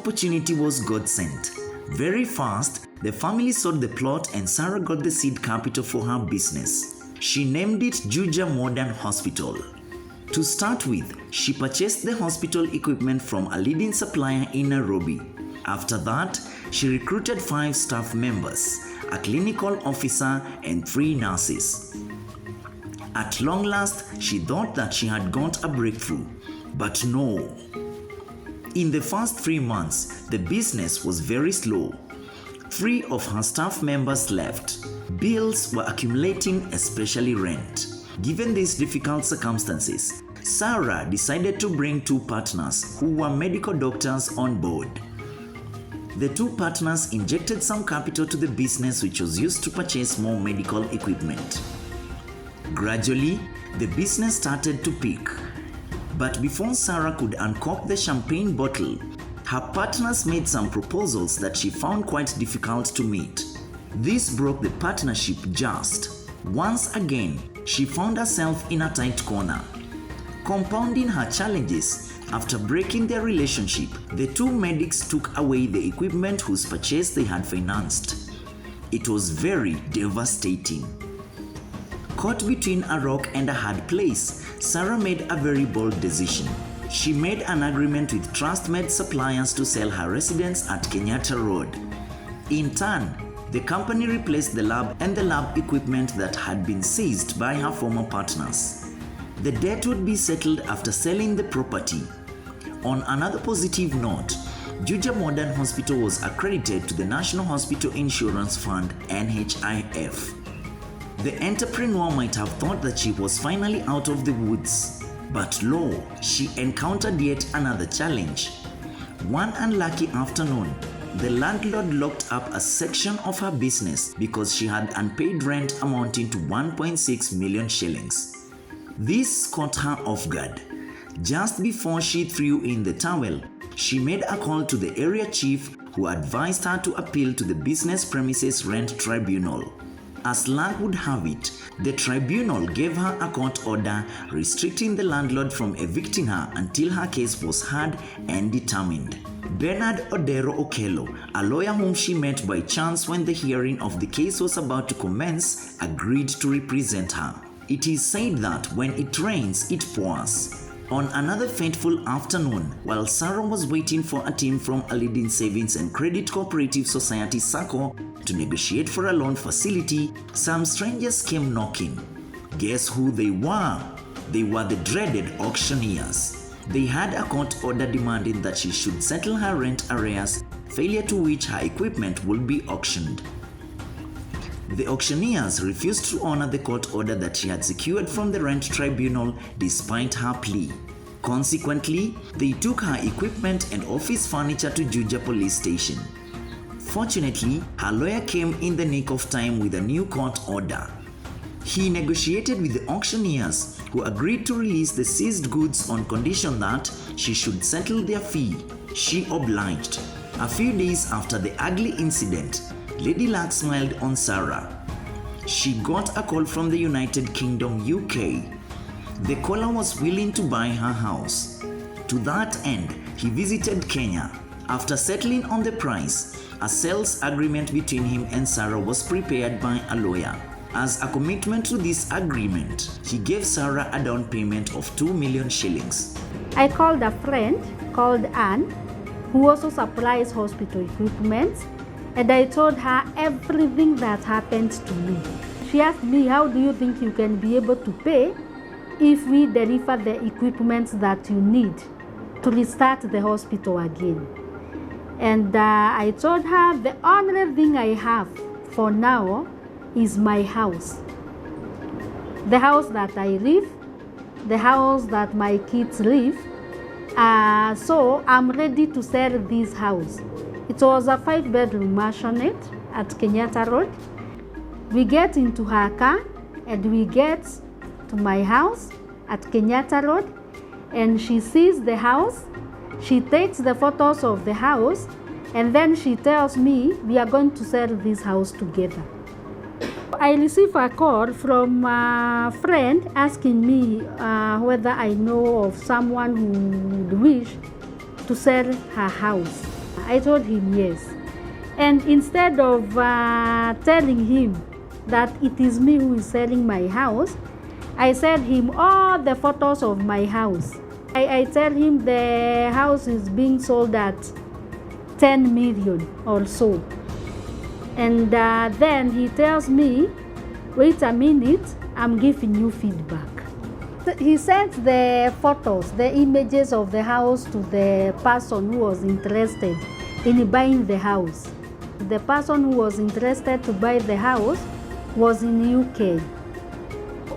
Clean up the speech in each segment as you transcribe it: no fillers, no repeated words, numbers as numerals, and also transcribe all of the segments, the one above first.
opportunity was God-sent. Very fast, the family sold the plot and Sarah got the seed capital for her business. She named it Juja Modern Hospital. To start with, she purchased the hospital equipment from a leading supplier in Nairobi. After that, she recruited 5 staff members, a clinical officer, and 3 nurses. At long last, she thought that she had got a breakthrough, but no. In the first 3 months, the business was very slow. 3 of her staff members left. Bills were accumulating, especially rent. Given these difficult circumstances, Sarah decided to bring 2 partners who were medical doctors on board. The 2 partners injected some capital to the business, which was used to purchase more medical equipment. Gradually, the business started to peak. But before Sarah could uncork the champagne bottle, her partners made some proposals that she found quite difficult to meet. This broke the partnership just. Once again, she found herself in a tight corner. Compounding her challenges, after breaking their relationship, the 2 medics took away the equipment whose purchase they had financed. It was very devastating. Caught between a rock and a hard place, Sarah made a very bold decision. She made an agreement with TrustMed suppliers to sell her residence at Kenyatta Road. In turn, the company replaced the lab and the lab equipment that had been seized by her former partners. The debt would be settled after selling the property. On another positive note, Juja Modern Hospital was accredited to the National Hospital Insurance Fund (NHIF). The entrepreneur might have thought that she was finally out of the woods, but lo, she encountered yet another challenge. One unlucky afternoon, the landlord locked up a section of her business because she had unpaid rent amounting to 1.6 million shillings. This caught her off guard. Just before she threw in the towel, she made a call to the area chief, who advised her to appeal to the Business Premises Rent Tribunal. As luck would have it, the tribunal gave her a court order restricting the landlord from evicting her until her case was heard and determined. Bernard Odero Okello, a lawyer whom she met by chance when the hearing of the case was about to commence, agreed to represent her. It is said that when it rains, it pours. On another fateful afternoon, while Sarah was waiting for a team from a leading savings and credit cooperative society SACCO to negotiate for a loan facility, some strangers came knocking. Guess who they were? They were the dreaded auctioneers. They had a court order demanding that she should settle her rent arrears, failure to which her equipment would be auctioned. The auctioneers refused to honor the court order that she had secured from the rent tribunal despite her plea. Consequently, they took her equipment and office furniture to Juja police station. Fortunately, her lawyer came in the nick of time with a new court order. He negotiated with the auctioneers, who agreed to release the seized goods on condition that she should settle their fee. She obliged. A few days after the ugly incident, Lady Luck smiled on Sarah. She got a call from the United Kingdom, UK. The caller was willing to buy her house. To that end, he visited Kenya. After settling on the price, a sales agreement between him and Sarah was prepared by a lawyer. As a commitment to this agreement, he gave Sarah a down payment of 2 million shillings. I called a friend called Anne, who also supplies hospital equipment, and I told her everything that happened to me. She asked me, how do you think you can be able to pay if we deliver the equipment that you need to restart the hospital again? And I told her the only thing I have for now is my house. The house that I live, the house that my kids live. So I'm ready to sell this house. It was a 5-bedroom mansionette at Kenyatta Road. We get into her car and we get to my house at Kenyatta Road, and she sees the house. She takes the photos of the house, and then she tells me we are going to sell this house together. I received a call from a friend asking me whether I know of someone who would wish to sell her house. I told him yes. And instead of telling him that it is me who is selling my house, I sent him all the photos of my house. I tell him the house is being sold at 10 million or so. And then he tells me, wait a minute, I'm giving you feedback. He sent the photos, the images of the house to the person who was interested in buying the house. The person who was interested to buy the house was in UK.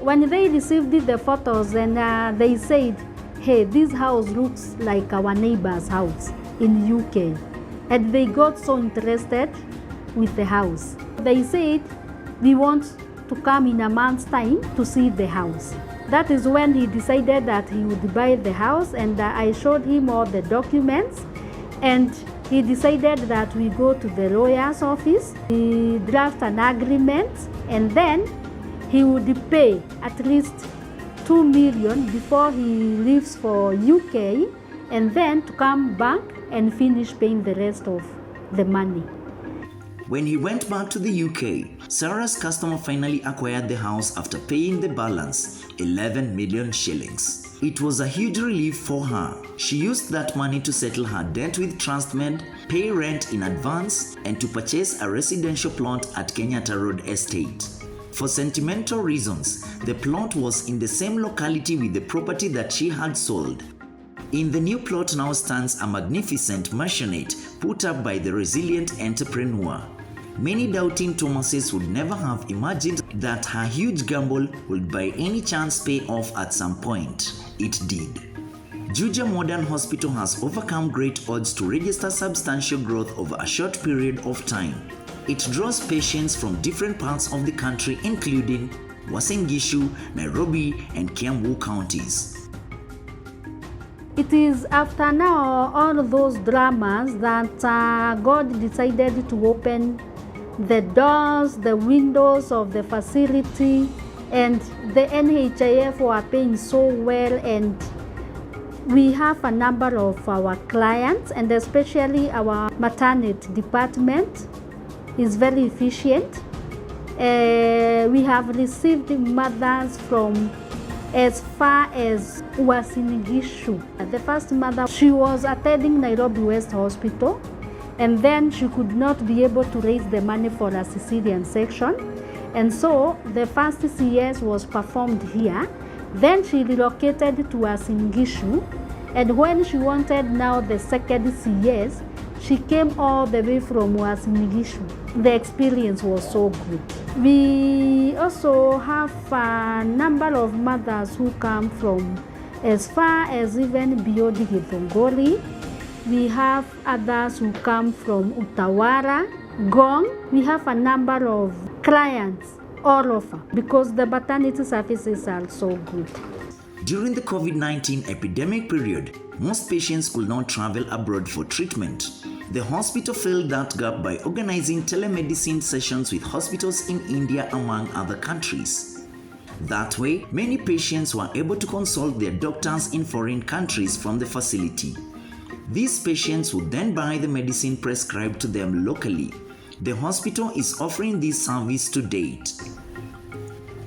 When they received the photos and they said, hey, this house looks like our neighbor's house in UK. And they got so interested with the house. They said, we want to come in a month's time to see the house. That is when he decided that he would buy the house, and I showed him all the documents, and he decided that we go to the lawyer's office, we draft an agreement, and then he would pay at least 2 million before he leaves for UK, and then to come back and finish paying the rest of the money. When he went back to the UK, Sarah's customer finally acquired the house after paying the balance, 11 million shillings. It was a huge relief for her. She used that money to settle her debt with Trustmed, pay rent in advance, and to purchase a residential plot at Kenyatta Road Estate. For sentimental reasons, the plot was in the same locality with the property that she had sold. In the new plot now stands a magnificent mansionette put up by the resilient entrepreneur. Many doubting Thomases would never have imagined that her huge gamble would by any chance pay off at some point. It did. Juja Modern Hospital has overcome great odds to register substantial growth over a short period of time. It draws patients from different parts of the country, including Uasin Gishu, Nairobi, and Kiambu counties. It is after now all those dramas that God decided to open the doors, the windows of the facility, and the NHIF were paying so well, and we have a number of our clients, and especially our maternity department is very efficient. We have received mothers from as far as Uasin Gishu. The first mother, she was attending Nairobi West Hospital, and then she could not be able to raise the money for a cesarean section, and so the first CS was performed here. Then she relocated to Uasin Gishu, and when she wanted now the second CS, she came all the way from Uasin Gishu. The experience was so good. We also have a number of mothers who come from as far as even Biodi Githongori. We have others who come from Utawara, Gong. We have a number of clients all over because the maternity services are so good. During the COVID-19 epidemic period, most patients could not travel abroad for treatment. The hospital filled that gap by organizing telemedicine sessions with hospitals in India, among other countries. That way, many patients were able to consult their doctors in foreign countries from the facility. These patients would then buy the medicine prescribed to them locally. The hospital is offering this service to date.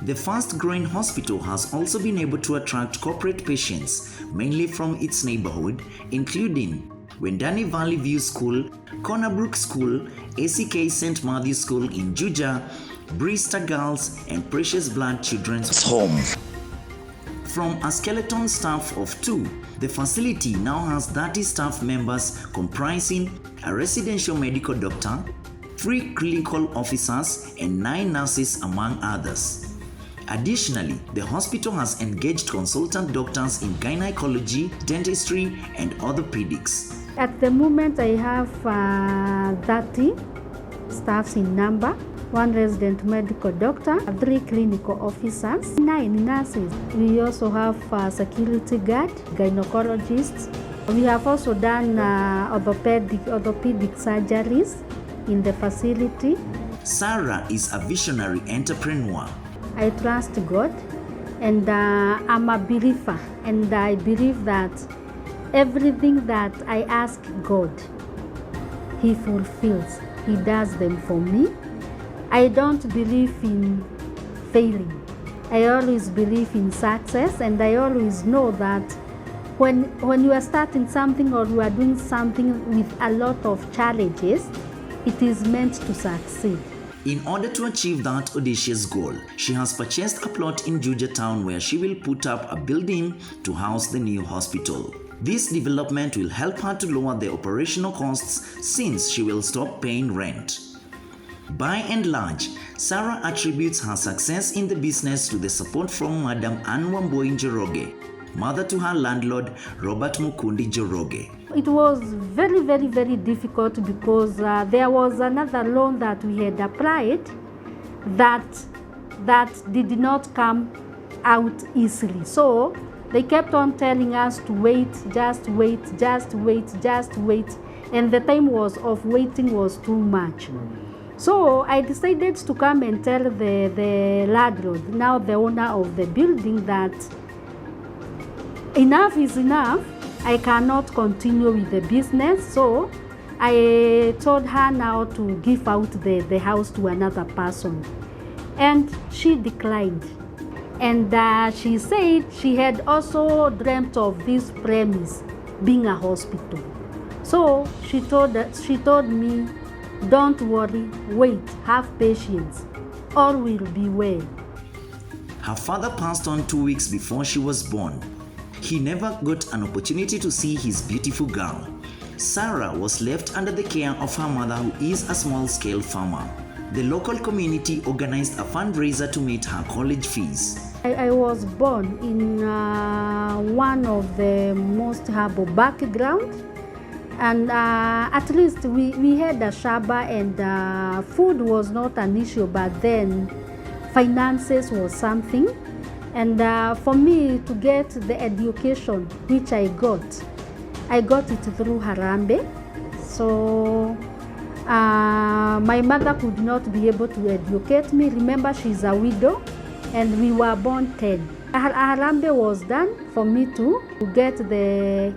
The fast-growing hospital has also been able to attract corporate patients, mainly from its neighborhood, including Wendani Valley View School, Cornerbrook School, ACK St. Matthew's School in Juja, Bristol Girls, and Precious Blood Children's Home. From a skeleton staff of 2, the facility now has 30 staff members comprising a residential medical doctor, 3 clinical officers, and 9 nurses, among others. Additionally, the hospital has engaged consultant doctors in gynecology, dentistry, and orthopedics. At the moment, I have 30 staffs in number, 1 resident medical doctor, 3 clinical officers, 9 nurses. We also have security guard, gynecologists. We have also done orthopedic surgeries in the facility. Sarah is a visionary entrepreneur. I trust God, and I'm a believer, and I believe that everything that I ask God, He fulfills. He does them for me. I don't believe in failing. I always believe in success, and I always know that when you are starting something or you are doing something with a lot of challenges, it is meant to succeed. In order to achieve that audacious goal, she has purchased a plot in Juja town where she will put up a building to house the new hospital. This development will help her to lower the operational costs since she will stop paying rent. By and large, Sarah attributes her success in the business to the support from Madam Anne Wamboi Njoroge, mother to her landlord Robert Mukundi Njoroge. It was very, very, very difficult because there was another loan that we had applied that did not come out easily. So they kept on telling us to wait, just wait, just wait, just wait. And the time of waiting was too much. So I decided to come and tell the landlord, now the owner of the building, that enough is enough. I cannot continue with the business. So I told her now to give out the house to another person. And she declined. And she said she had also dreamt of this premise being a hospital. So she told me, don't worry, wait, have patience, all will be well. Her father passed on 2 weeks before she was born. He never got an opportunity to see his beautiful girl. Sarah was left under the care of her mother, who is a small-scale farmer. The local community organized a fundraiser to meet her college fees. I was born in one of the most humble backgrounds. And at least we had a shaba, and food was not an issue, but then finances was something. And for me to get the education which I got it through Harambe. So my mother could not be able to educate me. Remember, she's a widow, and we were born 10. Harambe was done for me to get the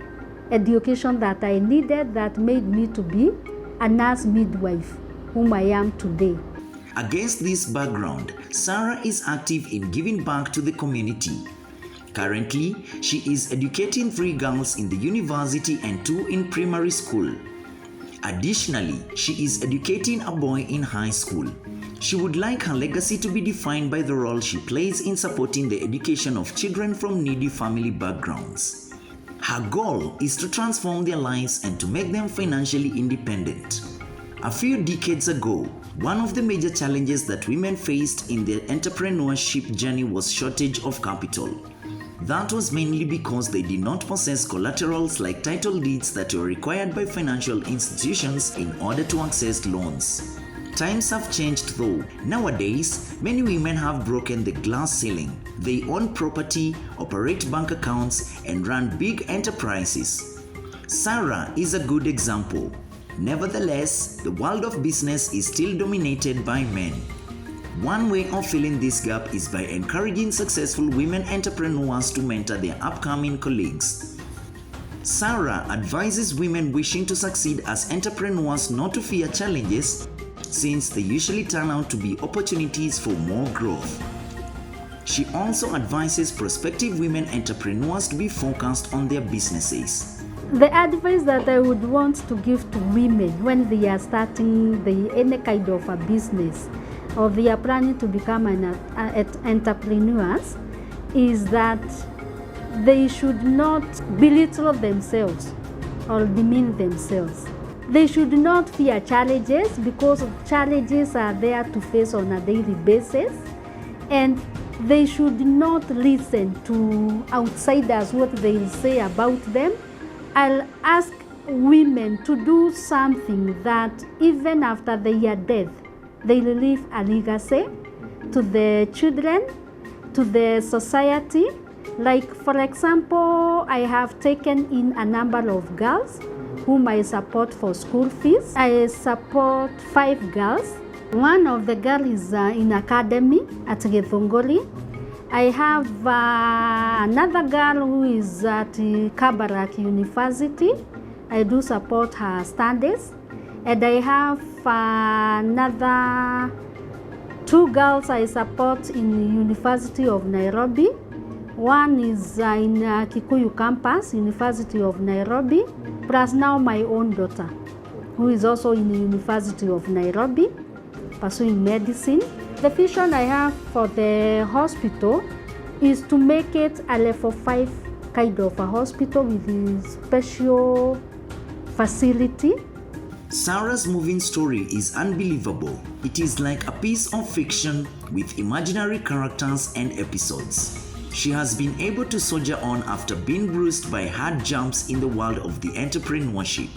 education that I needed, that made me to be a nurse midwife, whom I am today. Against this background, Sarah is active in giving back to the community. Currently, she is educating 3 girls in the university and 2 in primary school. Additionally, she is educating a boy in high school. She would like her legacy to be defined by the role she plays in supporting the education of children from needy family backgrounds. Her goal is to transform their lives and to make them financially independent. A few decades ago, one of the major challenges that women faced in their entrepreneurship journey was shortage of capital. That was mainly because they did not possess collaterals like title deeds that were required by financial institutions in order to access loans. Times have changed though. Nowadays, many women have broken the glass ceiling. They own property, operate bank accounts, and run big enterprises. Sarah is a good example. Nevertheless, the world of business is still dominated by men. One way of filling this gap is by encouraging successful women entrepreneurs to mentor their upcoming colleagues. Sarah advises women wishing to succeed as entrepreneurs not to fear challenges, since they usually turn out to be opportunities for more growth. She also advises prospective women entrepreneurs to be focused on their businesses. The advice that I would want to give to women when they are starting any kind of a business, or they are planning to become entrepreneurs, is that they should not belittle themselves or demean themselves. They should not fear challenges, because challenges are there to face on a daily basis, and they should not listen to outsiders, what they will say about them. I'll ask women to do something that even after their death, they will leave a legacy to the children, to the society. Like, for example, I have taken in a number of girls whom I support for school fees. I support 5 girls. One of the girls is in academy at Gethongoli. I have another girl who is at Kabarak University. I do support her studies. And I have another 2 girls I support in the University of Nairobi. One is in Kikuyu campus, University of Nairobi, plus now my own daughter, who is also in the University of Nairobi, pursuing medicine. The vision I have for the hospital is to make it a level 5 kind of a hospital with a special facility. Sarah's moving story is unbelievable. It is like a piece of fiction with imaginary characters and episodes. She has been able to soldier on after being bruised by hard jumps in the world of the entrepreneurship.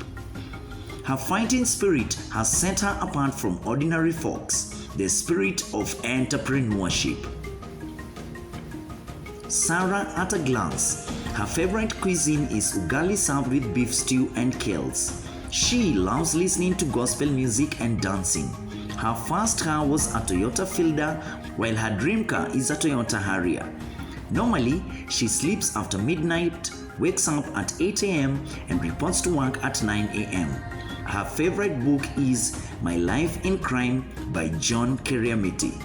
Her fighting spirit has set her apart from ordinary folks, the spirit of entrepreneurship. Sarah at a glance. Her favorite cuisine is ugali served with beef stew and kales. She loves listening to gospel music and dancing. Her first car was a Toyota Fielder, while her dream car is a Toyota Harrier. Normally, she sleeps after midnight, wakes up at 8 a.m. and reports to work at 9 a.m. Her favorite book is My Life in Crime by John Keriamiti.